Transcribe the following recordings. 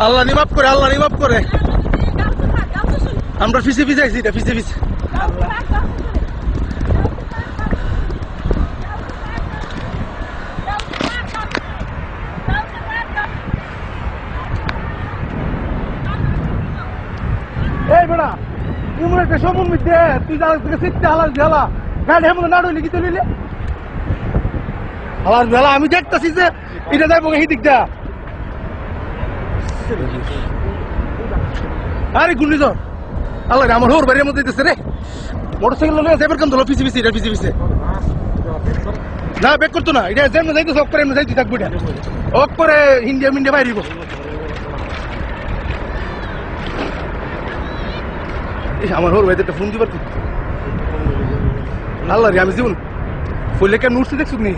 আল্লাহ নিমাপ করে, আল্লাহ নিমাপ করে। আমরা পিছে পিছে আইছি, এটা পিছে পিছে। এই বেড়া এমন একটা সমন মিথ্যে তুই যার থেকে শিখতে হালার ঝেলা গাড়ি এমন নাড় হইলে কি তুলিলে হালার ঝেলা। আমি দেখতেছি যে এটা যাইব এই দিকটা। আরে ঘূর্ণিঝড় আল্লাহ আমার হোর বাড়ির মধ্যে দিতেছে রে। মোটরসাইকেল লোক যাইবার কেন ধরো পিছে পিছে, এটা পিছে পিছে না ব্যাক করতো না। এটা যেমন যাইতেছে অক করে এমনি যাইতে থাকবো, এটা অক করে ইন্ডিয়া মিন্ডিয়া বাইরিব। আমার হোর ভাইদের ফোন দিবার তুই আল্লাহ রে। আমি জীবন ফুলে কেমন উঠছে দেখছুক নি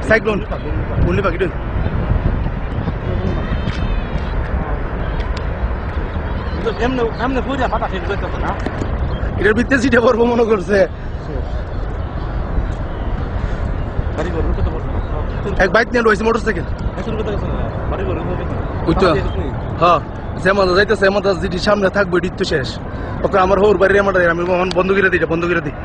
সাইক্লোন বললি পাখিটা এটার ভিত্তি সিটে পড়বো মনে করছে। এক বাইক নিয়ে রয়েছে মোটরসাইকেল। হ্যাঁ যেমন যাইতেছে এমন যেটি সামনে থাকবো এটি তো শেষ। ওকে আমার হোর বাড়ি আমার আমি বন্ধ করে দিই, বন্ধ করে দিই।